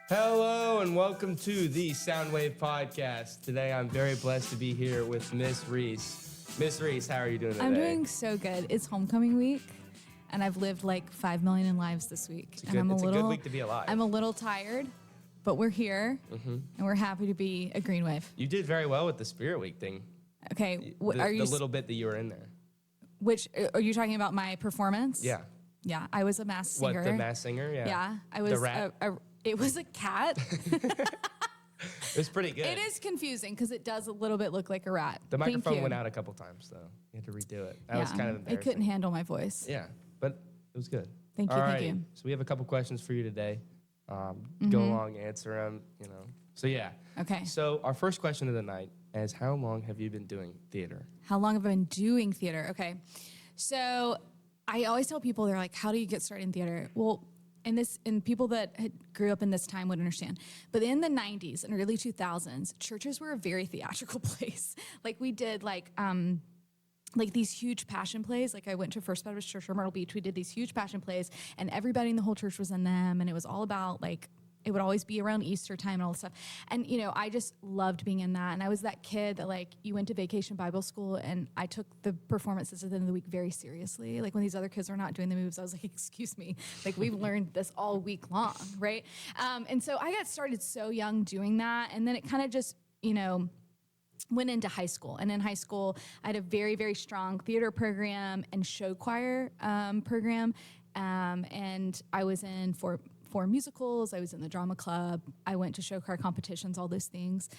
Hello and welcome to the Soundwave Podcast. Today I'm very blessed to be here with Miss Reese. Miss Reese, how are you doing today? I'm doing so good. It's homecoming week, and I've lived like 5 million lives this week. It's a good week to be alive. I'm a little tired, but we're here, and we're happy to be a Green Wave. You did very well with the Spirit Week thing. Okay, The little bit that you were in there. Which are you talking about? My performance? Yeah. Yeah, I was a mass singer. What, the mass singer? Yeah. Yeah, I was. The rat? It was a cat. It was pretty good. It is confusing because it does a little bit look like a rat. The microphone went out a couple times, though. You had to redo it. That was kind of embarrassing. It couldn't handle my voice. Yeah, but it was good. Thank you, All thank right, you. so we have a couple questions for you today. Go along, answer them, So, yeah. Okay. So our first question of the night is, how long have you been doing theater? How long have I been doing theater? Okay. So I always tell people, they're like, how do you get started in theater? Well, and people that grew up in this time would understand. But in the 90s and early 2000s, churches were a very theatrical place. Like we did like these huge passion plays. Like I went to First Baptist Church in Myrtle Beach. We did these huge passion plays and everybody in the whole church was in them. And it was all about like, it would always be around Easter time and all this stuff. And, I just loved being in that. And I was that kid that, like, you went to vacation Bible school, and I took the performances at the end of the week very seriously. Like, when these other kids were not doing the moves, I was like, excuse me. Like, we've learned this all week long, right? And so I got started so young doing that. And then it kind of just, went into high school. And in high school, I had a very, very strong theater program and show choir program. And I was in four musicals. I was in the drama club. I went to show choir competitions, all those things.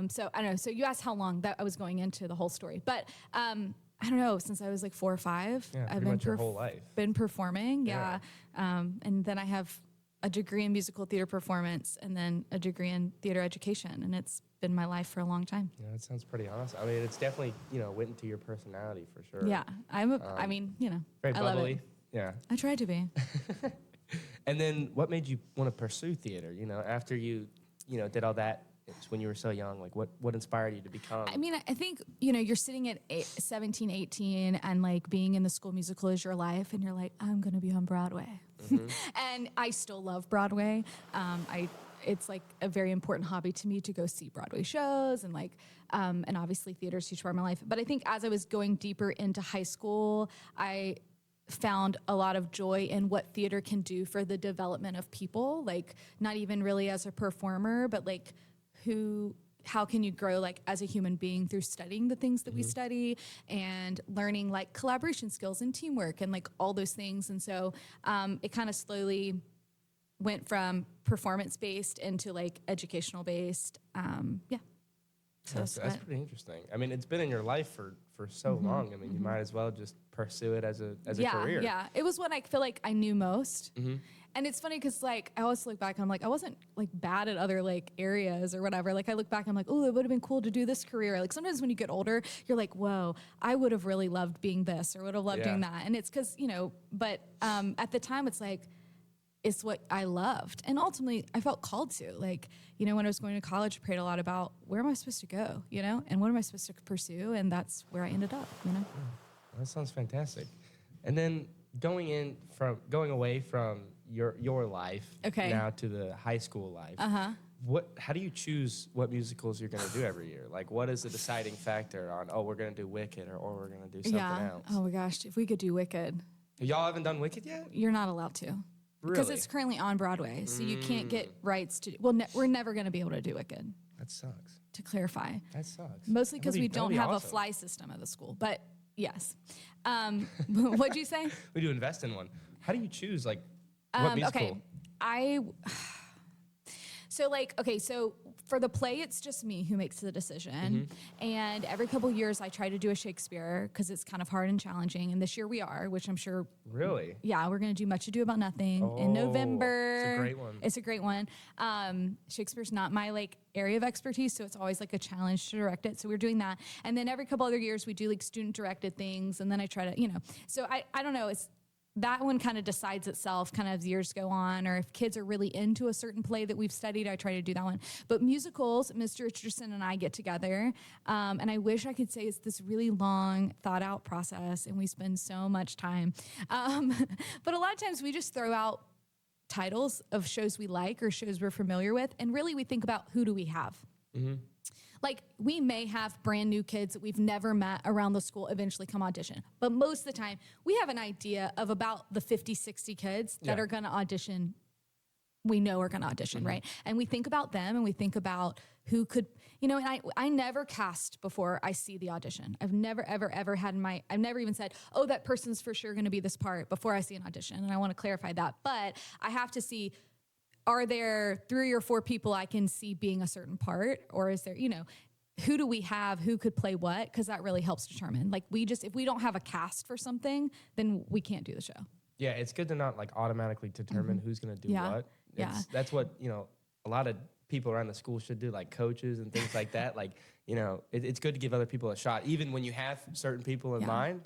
So I don't know. So you asked how long that I was going into the whole story, but I don't know, since I was like 4 or 5, I've been your whole life. Been performing. Yeah. And then I have a degree in musical theater performance and then a degree in theater education. And it's been my life for a long time. Yeah, that sounds pretty awesome. I mean, it's definitely, went into your personality for sure. Yeah. Very I love bubbly. it. Yeah. I tried to be. And then what made you want to pursue theater? After you, did all that when you were so young, like what inspired you to become? I mean, I think, you're sitting at 17, 18 and like being in the school musical is your life. And you're like, I'm going to be on Broadway. Mm-hmm. And I still love Broadway. It's like a very important hobby to me to go see Broadway shows and like, and obviously theater's a huge part of my life. But I think as I was going deeper into high school, I found a lot of joy in what theater can do for the development of people, like not even really as a performer, but like how can you grow like as a human being through studying the things that we study and learning like collaboration skills and teamwork and like all those things. And so it kind of slowly went from performance-based into like educational-based. So that's pretty interesting. I mean, it's been in your life for so long. I mean, you might as well just pursue it as a career. Yeah, it was what I feel like I knew most. And it's funny because like I always look back and I'm like, I wasn't like bad at other like areas or whatever. Like I look back and I'm like, oh, it would have been cool to do this career. Like sometimes when you get older, you're like, whoa, I would have really loved being this or would have loved doing that. And it's because, but at the time it's like, it's what I loved. And ultimately, I felt called to. Like, when I was going to college, I prayed a lot about where am I supposed to go, and what am I supposed to pursue? And that's where I ended up, That sounds fantastic. And then going away from your life now to the high school life. How do you choose what musicals you're going to do every year? Like, what is the deciding factor on, we're going to do Wicked or we're going to do something else? Oh my gosh, if we could do Wicked. Y'all haven't done Wicked yet? You're not allowed to. Really? Because it's currently on Broadway, so you can't get rights to. Well, we're never going to be able to do Wicked. That sucks. To clarify. That sucks. Mostly because we don't have awesome. a fly system at the school. But yes. What'd you say? We do invest in one. How do you choose what musical? Okay, so for the play, it's just me who makes the decision. And every couple years I try to do a Shakespeare because it's kind of hard and challenging. And this year we are, which I'm sure. Really? Yeah, we're going to do Much Ado About Nothing in November. It's a great one. It's a great one. Shakespeare's not my area of expertise, so it's always a challenge to direct it. So we're doing that. And then every couple other years we do student directed things. And then I try to, so I don't know. It's that one kind of decides itself kind of as years go on, or if kids are really into a certain play that we've studied, I try to do that one. But musicals, Mr. Richardson and I get together, and I wish I could say it's this really long, thought-out process, and we spend so much time. But a lot of times we just throw out titles of shows we like or shows we're familiar with. And really we think about who do we have? Mm-hmm. Like we may have brand new kids that we've never met around the school eventually come audition. But most of the time we have an idea of about the 50, 60 kids that are going to audition. We know are going to audition, right? And we think about them and we think about who could, and I never cast before I see the audition. I've never, ever, ever had I've never even said, oh, that person's for sure going to be this part before I see an audition. And I want to clarify that. But I have to see, are there 3 or 4 people I can see being a certain part? Or is there, who do we have? Who could play what? Because that really helps determine. Like if we don't have a cast for something, then we can't do the show. Yeah, it's good to not like automatically determine who's going to do what. That's what, a lot of people around the school should do, like coaches and things like that. Like, it's good to give other people a shot, even when you have certain people in mind.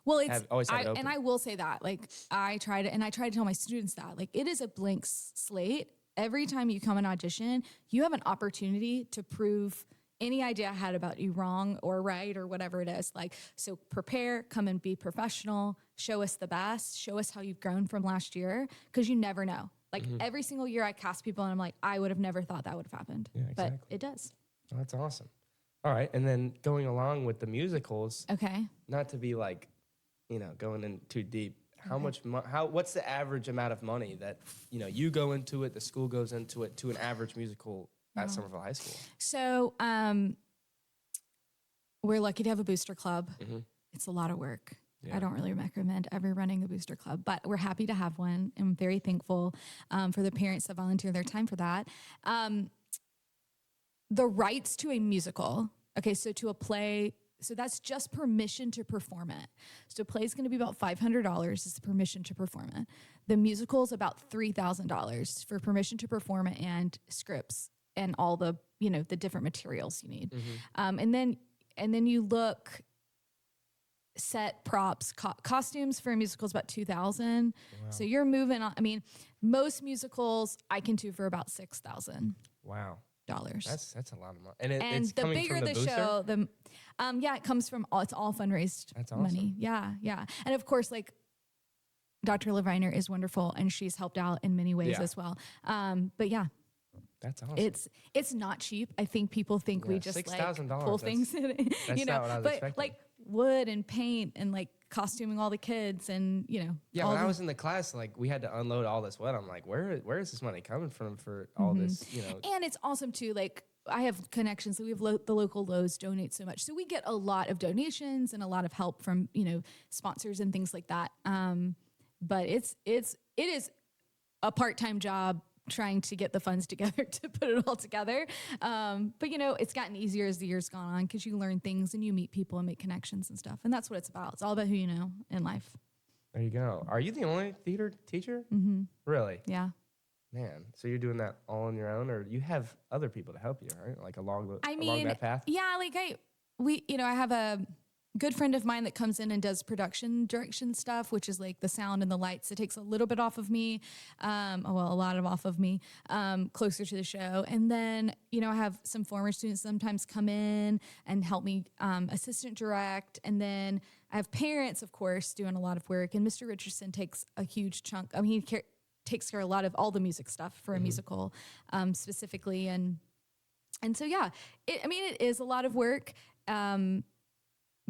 Well, always have it open. And I will say that, like, I try to tell my students that, like, it is a blank slate. Every time you come and audition, you have an opportunity to prove any idea I had about you wrong or right or whatever it is. Like, so prepare, come and be professional, show us the best, show us how you've grown from last year, because you never know. Like every single year I cast people and I'm like, I would have never thought that would have happened. Yeah, exactly. But it does. Oh, that's awesome. All right. And then going along with the musicals. Okay. Not to be like, going in too deep. What's the average amount of money that, you go into it, the school goes into it, to an average musical at Summerville High School? So we're lucky to have a booster club. It's a lot of work. Yeah. I don't really recommend ever running a booster club, but we're happy to have one. I'm very thankful for the parents that volunteer their time for that. The rights to a musical, okay, so to a play, so that's just permission to perform it. So a play is going to be about $500 is the permission to perform it. The musical is about $3,000 for permission to perform it and scripts and all the, the different materials you need. And then you look set props, costumes for a musical is about $2,000. Wow. So you're moving on. I mean, most musicals I can do for about $6,000. Wow. That's a lot of money. And it's the coming bigger from the show, it comes from it's all fundraised money. Yeah. And of course, like Dr. Leviner is wonderful and she's helped out in many ways as well. But yeah. That's awesome. It's not cheap. I think people think we just like pull things in it. That's not what I was expecting. Like wood and paint and like costuming all the kids and Yeah, when I was in the class, like we had to unload all this wood. I'm like, where is this money coming from for all this, And it's awesome too. Like I have connections. So we have the local Lowe's donate so much. So we get a lot of donations and a lot of help from, sponsors and things like that. But it is a part-time job trying to get the funds together to put it all together. But it's gotten easier as the years gone on because you learn things and you meet people and make connections and stuff. And that's what it's about. It's all about who you know in life. There you go. Are you the only theater teacher? Really? Yeah. Man, so you're doing that all on your own, or you have other people to help you, right? Like along that path? Yeah, like I have a good friend of mine that comes in and does production direction stuff, which is like the sound and the lights. It takes a little bit off of me, a lot off of me, closer to the show. And then, I have some former students sometimes come in and help me assistant direct. And then I have parents, of course, doing a lot of work. And Mr. Richardson takes a huge chunk. I mean, he takes care of a lot of all the music stuff for a musical specifically. And so, yeah, it is a lot of work.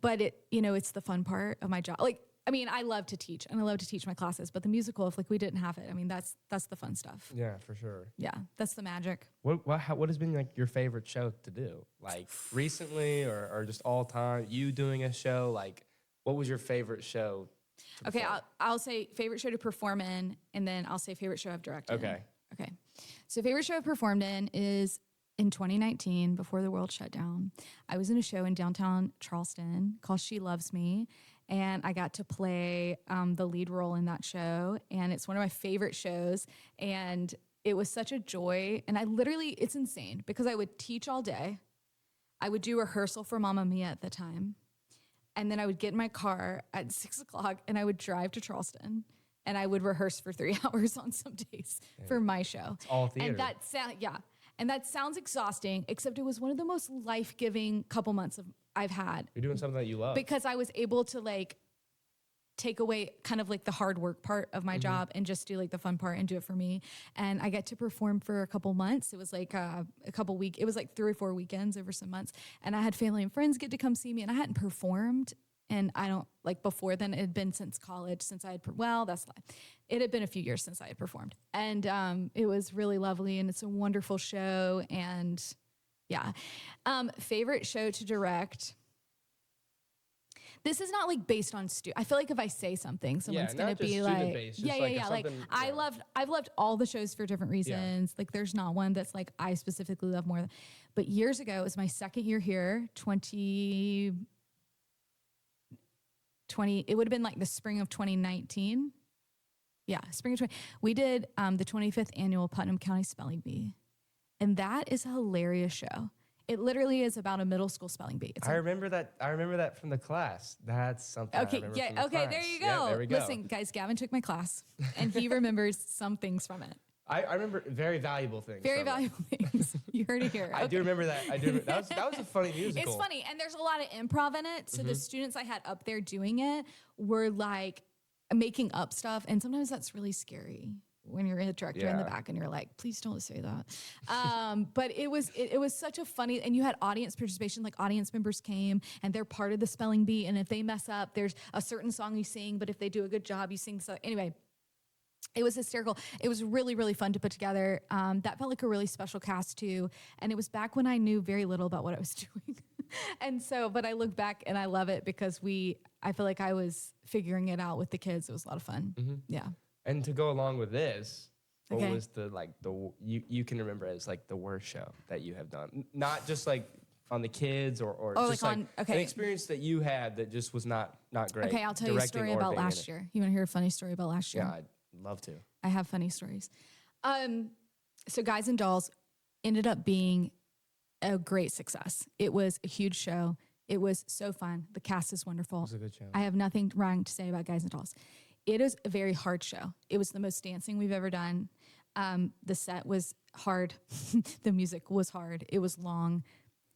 But it's the fun part of my job. Like, I love to teach and I love to teach my classes, but the musical, if we didn't have it, that's the fun stuff. Yeah, for sure. Yeah. That's the magic. What has been like your favorite show to do? Like recently or just all time, you doing a show? Like what was your favorite show? Okay. I'll say favorite show to perform in, and then I'll say favorite show I've directed. Okay. So favorite show I've performed in is in 2019, before the world shut down. I was in a show in downtown Charleston called She Loves Me, and I got to play the lead role in that show, and it's one of my favorite shows, and it was such a joy, and it's insane, because I would teach all day, I would do rehearsal for Mamma Mia at the time, and then I would get in my car at 6 o'clock, and I would drive to Charleston, and I would rehearse for 3 hours on some days for my show. It's all theater. And that sounds exhausting, except it was one of the most life-giving couple months I've had. You're doing something that you love. Because I was able to take away kind of like the hard work part of my job and just do like the fun part and do it for me. And I get to perform for a couple months. It was like a couple weeks. It was like 3 or 4 weekends over some months. And I had family and friends get to come see me, and I hadn't performed. And I don't like before then. It had been since college since I had, that's a lie. It had been a few years since I had performed. And it was really lovely, and it's a wonderful show. And yeah. Favorite show to direct. This is not like based on I feel like if I say something, someone's gonna be like, yeah. Like I've loved all the shows for different reasons. Yeah. Like there's not one that's like I specifically love more. But years ago, it was my second year here, 2020. It would have been like the spring of 2019. Yeah, spring of 20. We did the 25th annual Putnam County Spelling Bee, and that is a hilarious show. It literally is about a middle school spelling bee. I remember that from the class. That's something. Okay, okay, there you go. Yeah, there we go. Listen, guys, Gavin took my class, and he remembers some things from it. I remember very valuable things. Very valuable things. You heard it here. I do remember that. That was a funny musical. It's funny, and there's a lot of improv in it. So the students I had up there doing it were like making up stuff, and sometimes that's really scary when you're a director in the back and you're like, please don't say that. But it was such a funny, and you had audience participation, like audience members came and they're part of the spelling bee. And if they mess up, there's a certain song you sing, but if they do a good job, you sing. So anyway, it was hysterical. It was really, really fun to put together. That felt like a really special cast too. And it was back when I knew very little about what I was doing. And so, but I look back and I love it because I feel like I was figuring it out with the kids. It was a lot of fun. Yeah. And to go along with this, what was you can remember as like the worst show that you have done? Not just like on the kids or just like an experience that you had that just was not great. Okay, I'll tell you a story about last year. You want to hear a funny story about last year? Yeah, I'd love to. I have funny stories. So Guys and Dolls ended up being a great success. It was a huge show. It was so fun. The cast is wonderful. It was a good show. I have nothing wrong to say about Guys and Dolls. It is a very hard show. It was the most dancing we've ever done. The set was hard. The music was hard. It was long.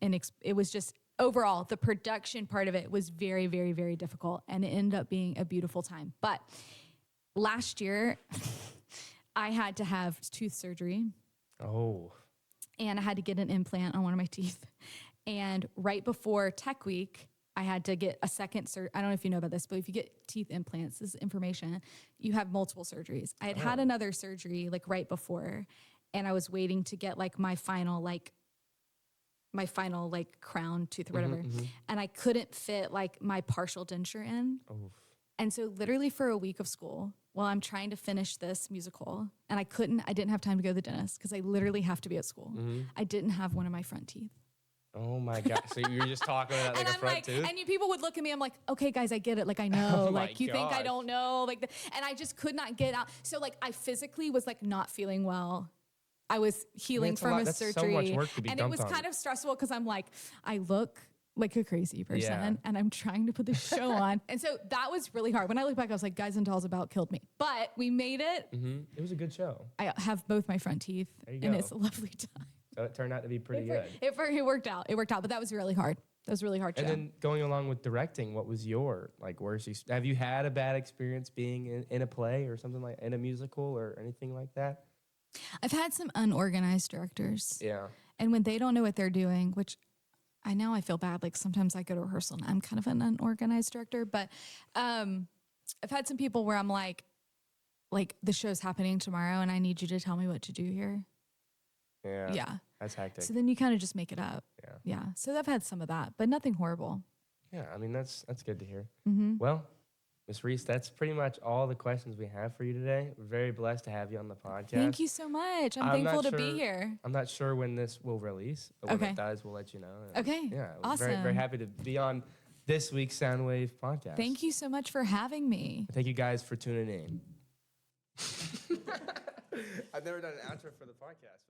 And it was just, overall, the production part of it was very, very, very difficult. And it ended up being a beautiful time. But last year, I had to have tooth surgery. Oh. And I had to get an implant on one of my teeth. And right before Tech Week, I had to get a second I don't know if you know about this, but if you get teeth implants, this is information, you have multiple surgeries. I had another surgery like right before, and I was waiting to get like my final crown tooth or whatever. And I couldn't fit like my partial denture in. Oof. And so literally for a week of school, while I'm trying to finish this musical, and I didn't have time to go to the dentist because I literally have to be at school. I didn't have one of my front teeth. Oh my God. So you're just talking about like a front tooth? And people would look at me, I'm like, okay, guys, I get it. Like, I know. Like, you think I don't know? Like, and I just could not get out. So, like, I physically was, like, not feeling well. I was healing from a surgery. That's so much work to be dumped on. And it was kind of stressful because I'm like, I look like a crazy person and I'm trying to put the show on. And so that was really hard. When I look back, I was like, Guys and Dolls about killed me. But we made it. It was a good show. I have both my front teeth. And it's a lovely time. So it turned out to be pretty good. It worked out. It worked out, but that was really hard. That was really hard. And then going along with directing, what was your worst? Have you had a bad experience being in a play or something like in a musical or anything like that? I've had some unorganized directors. Yeah. And when they don't know what they're doing, which I feel bad. Like sometimes I go to rehearsal and I'm kind of an unorganized director, but I've had some people where I'm like the show's happening tomorrow and I need you to tell me what to do here. Yeah. That's hectic. So then you kind of just make it up. Yeah. So I've had some of that, but nothing horrible. Yeah. I mean, that's good to hear. Well, Ms. Reese, that's pretty much all the questions we have for you today. We're very blessed to have you on the podcast. Thank you so much. I'm thankful to be here. I'm not sure when this will release, but when it does, we'll let you know. Okay. Yeah. Awesome. Very, very happy to be on this week's Soundwave Podcast. Thank you so much for having me. Thank you guys for tuning in. I've never done an outro for the podcast.